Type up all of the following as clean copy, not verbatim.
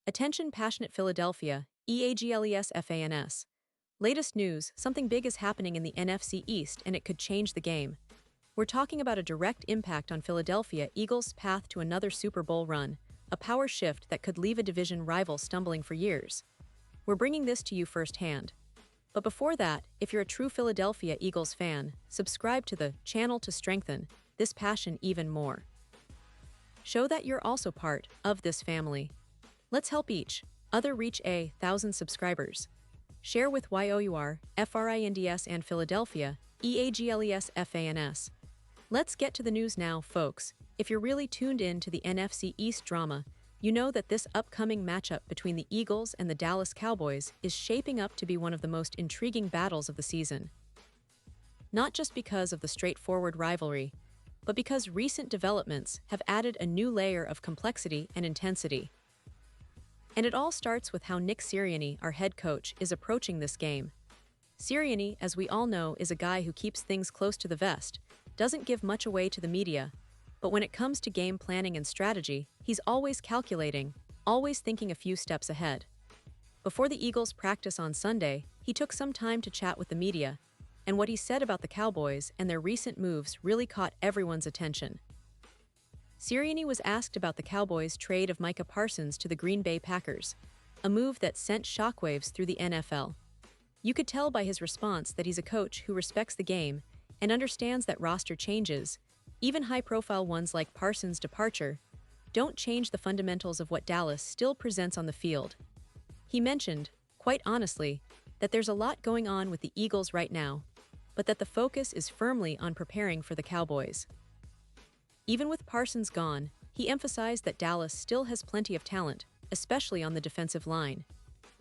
Attention passionate Philadelphia, EAGLES. Latest news, something big is happening in the NFC East and it could change the game. We're talking about a direct impact on Philadelphia Eagles' path to another Super Bowl run, a power shift that could leave a division rival stumbling for years. We're bringing this to you firsthand. But before that, if you're a true Philadelphia Eagles fan, subscribe to the channel to strengthen this passion even more. Show that you're also part of this family. Let's help each other reach 1,000 subscribers. Share with YOUR, FRINDS and Philadelphia, EAGLESFANS. Let's get to the news now, folks. If you're really tuned in to the NFC East drama, you know that this upcoming matchup between the Eagles and the Dallas Cowboys is shaping up to be one of the most intriguing battles of the season. Not just because of the straightforward rivalry, but because recent developments have added a new layer of complexity and intensity. And it all starts with how Nick Sirianni, our head coach, is approaching this game. Sirianni, as we all know, is a guy who keeps things close to the vest, doesn't give much away to the media, but when it comes to game planning and strategy, he's always calculating, always thinking a few steps ahead. Before the Eagles' practice on Sunday, he took some time to chat with the media, and what he said about the Cowboys and their recent moves really caught everyone's attention. Sirianni was asked about the Cowboys' trade of Micah Parsons to the Green Bay Packers, a move that sent shockwaves through the NFL. You could tell by his response that he's a coach who respects the game and understands that roster changes, even high-profile ones like Parsons' departure, don't change the fundamentals of what Dallas still presents on the field. He mentioned, quite honestly, that there's a lot going on with the Eagles right now, but that the focus is firmly on preparing for the Cowboys. Even with Parsons gone, he emphasized that Dallas still has plenty of talent, especially on the defensive line.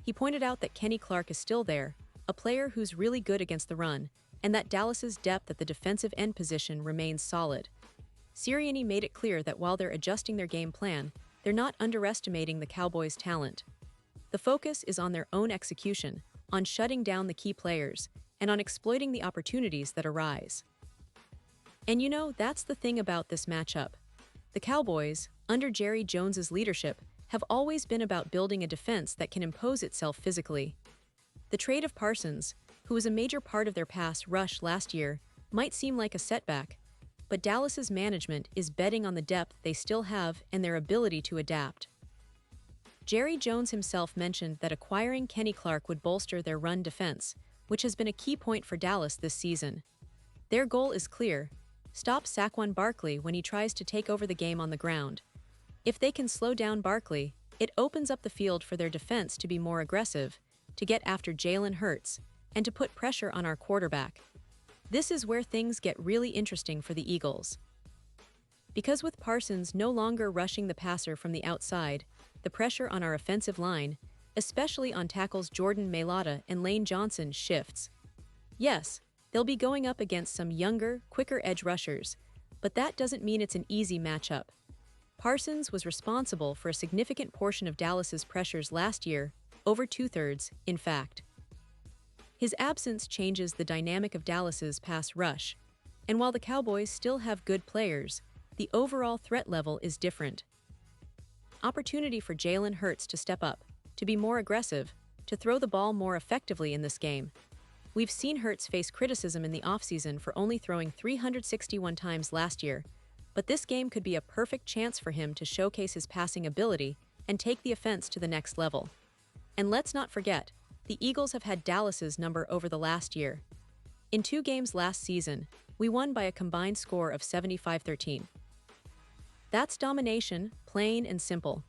He pointed out that Kenny Clark is still there, a player who's really good against the run, and that Dallas's depth at the defensive end position remains solid. Sirianni made it clear that while they're adjusting their game plan, they're not underestimating the Cowboys' talent. The focus is on their own execution, on shutting down the key players, and on exploiting the opportunities that arise. And you know, that's the thing about this matchup. The Cowboys, under Jerry Jones's leadership, have always been about building a defense that can impose itself physically. The trade of Parsons, who was a major part of their pass rush last year, might seem like a setback, but Dallas's management is betting on the depth they still have and their ability to adapt. Jerry Jones himself mentioned that acquiring Kenny Clark would bolster their run defense, which has been a key point for Dallas this season. Their goal is clear: stop Saquon Barkley when he tries to take over the game on the ground. If they can slow down Barkley, it opens up the field for their defense to be more aggressive, to get after Jalen Hurts, and to put pressure on our quarterback. This is where things get really interesting for the Eagles. Because with Parsons no longer rushing the passer from the outside, the pressure on our offensive line, especially on tackles Jordan Mailata and Lane Johnson, shifts. Yes, they'll be going up against some younger, quicker edge rushers, but that doesn't mean it's an easy matchup. Parsons was responsible for a significant portion of Dallas's pressures last year, over 2/3, in fact. His absence changes the dynamic of Dallas's pass rush, and while the Cowboys still have good players, the overall threat level is different. Opportunity for Jalen Hurts to step up, to be more aggressive, to throw the ball more effectively in this game. We've seen Hurts face criticism in the offseason for only throwing 361 times last year, but this game could be a perfect chance for him to showcase his passing ability and take the offense to the next level. And let's not forget, the Eagles have had Dallas's number over the last year. In 2 games last season, we won by a combined score of 75-13. That's domination, plain and simple.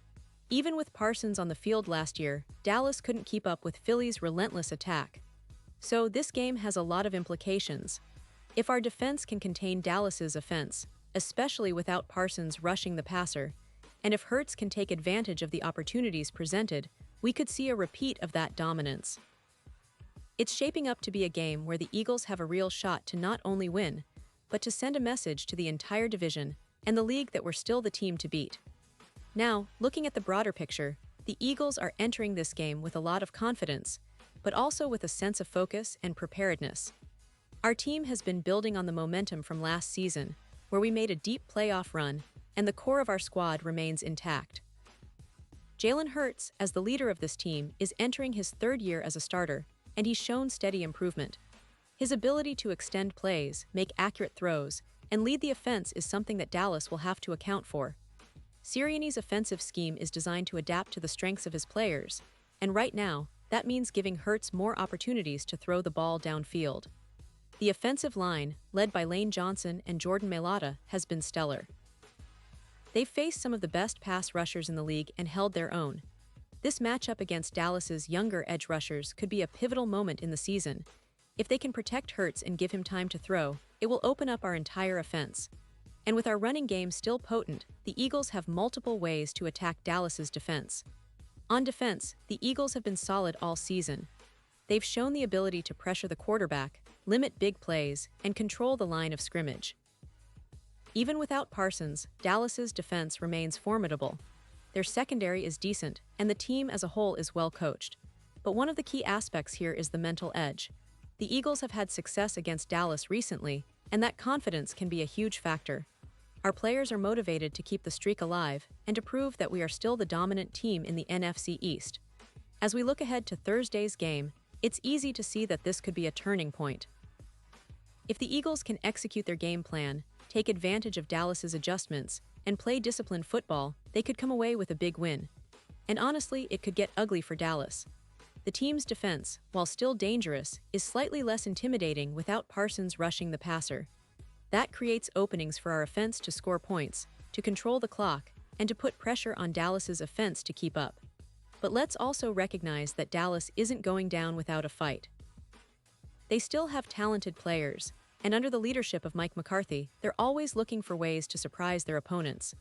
Even with Parsons on the field last year, Dallas couldn't keep up with Philly's relentless attack. So this game has a lot of implications. If our defense can contain Dallas's offense, especially without Parsons rushing the passer, and if Hurts can take advantage of the opportunities presented, we could see a repeat of that dominance. It's shaping up to be a game where the Eagles have a real shot to not only win, but to send a message to the entire division and the league that we're still the team to beat. Now, looking at the broader picture, the Eagles are entering this game with a lot of confidence, but also with a sense of focus and preparedness. Our team has been building on the momentum from last season, where we made a deep playoff run, and the core of our squad remains intact. Jalen Hurts, as the leader of this team, is entering his third year as a starter, and he's shown steady improvement. His ability to extend plays, make accurate throws, and lead the offense is something that Dallas will have to account for. Sirianni's offensive scheme is designed to adapt to the strengths of his players, and right now, that means giving Hurts more opportunities to throw the ball downfield. The offensive line, led by Lane Johnson and Jordan Mailata, has been stellar. They've faced some of the best pass rushers in the league and held their own. This matchup against Dallas's younger edge rushers could be a pivotal moment in the season. If they can protect Hurts and give him time to throw, it will open up our entire offense. And with our running game still potent, the Eagles have multiple ways to attack Dallas's defense. On defense, the Eagles have been solid all season. They've shown the ability to pressure the quarterback, limit big plays, and control the line of scrimmage. Even without Parsons, Dallas's defense remains formidable. Their secondary is decent, and the team as a whole is well coached. But one of the key aspects here is the mental edge. The Eagles have had success against Dallas recently, and that confidence can be a huge factor. Our players are motivated to keep the streak alive and to prove that we are still the dominant team in the NFC East. As we look ahead to Thursday's game, it's easy to see that this could be a turning point. If the Eagles can execute their game plan, take advantage of Dallas's adjustments, and play disciplined football, they could come away with a big win. And honestly, it could get ugly for Dallas. The team's defense, while still dangerous, is slightly less intimidating without Parsons rushing the passer. That creates openings for our offense to score points, to control the clock, and to put pressure on Dallas's offense to keep up. But let's also recognize that Dallas isn't going down without a fight. They still have talented players, and under the leadership of Mike McCarthy, they're always looking for ways to surprise their opponents.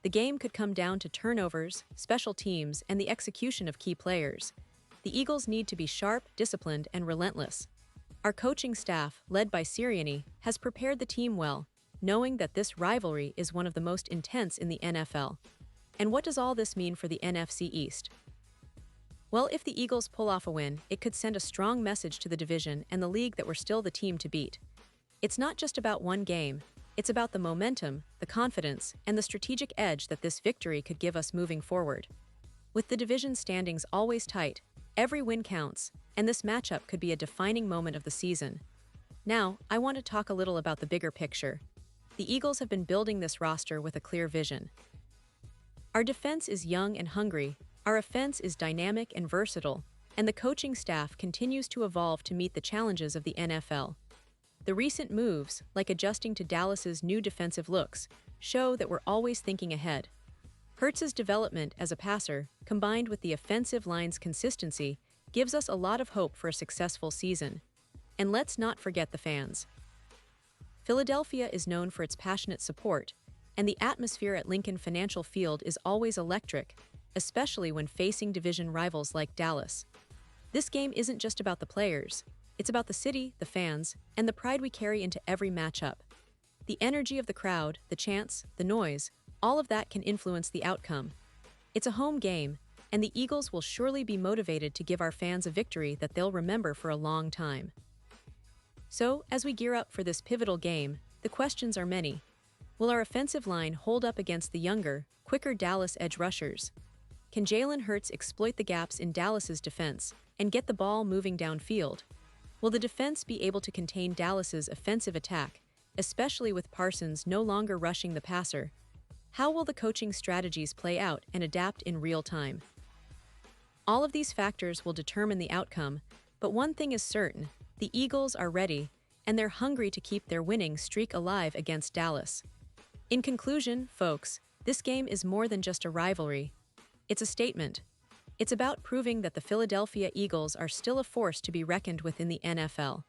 The game could come down to turnovers, special teams, and the execution of key players. The Eagles need to be sharp, disciplined, and relentless. Our coaching staff, led by Sirianni, has prepared the team well, knowing that this rivalry is one of the most intense in the NFL. And what does all this mean for the NFC East? Well, if the Eagles pull off a win, it could send a strong message to the division and the league that we're still the team to beat. It's not just about one game, it's about the momentum, the confidence, and the strategic edge that this victory could give us moving forward. With the division standings always tight, every win counts, and this matchup could be a defining moment of the season. Now, I want to talk a little about the bigger picture. The Eagles have been building this roster with a clear vision. Our defense is young and hungry, our offense is dynamic and versatile, and the coaching staff continues to evolve to meet the challenges of the NFL. The recent moves, like adjusting to Dallas's new defensive looks, show that we're always thinking ahead. Hurts's development as a passer, combined with the offensive line's consistency, gives us a lot of hope for a successful season. And let's not forget the fans. Philadelphia is known for its passionate support, and the atmosphere at Lincoln Financial Field is always electric, especially when facing division rivals like Dallas. This game isn't just about the players, it's about the city, the fans, and the pride we carry into every matchup. The energy of the crowd, the chants, the noise, all of that can influence the outcome. It's a home game, and the Eagles will surely be motivated to give our fans a victory that they'll remember for a long time. So, as we gear up for this pivotal game, the questions are many. Will our offensive line hold up against the younger, quicker Dallas edge rushers? Can Jalen Hurts exploit the gaps in Dallas's defense and get the ball moving downfield? Will the defense be able to contain Dallas's offensive attack, especially with Parsons no longer rushing the passer? How will the coaching strategies play out and adapt in real time? All of these factors will determine the outcome, but one thing is certain, the Eagles are ready, and they're hungry to keep their winning streak alive against Dallas. In conclusion, folks, this game is more than just a rivalry. It's a statement. It's about proving that the Philadelphia Eagles are still a force to be reckoned with in the NFL.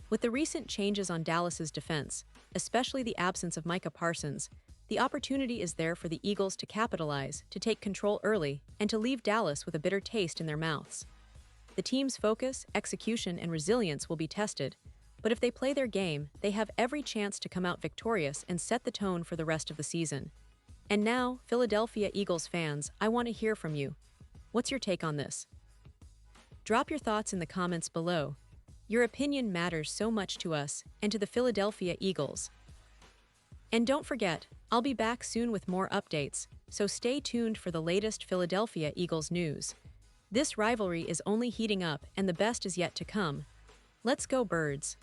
With the recent changes on Dallas's defense, especially the absence of Micah Parsons, the opportunity is there for the Eagles to capitalize, to take control early, and to leave Dallas with a bitter taste in their mouths. The team's focus, execution, and resilience will be tested, but if they play their game, they have every chance to come out victorious and set the tone for the rest of the season. And now, Philadelphia Eagles fans, I want to hear from you. What's your take on this? Drop your thoughts in the comments below. Your opinion matters so much to us and to the Philadelphia Eagles. And don't forget, I'll be back soon with more updates. so stay tuned for the latest Philadelphia Eagles news. This rivalry is only heating up and the best is yet to come. Let's go, Birds!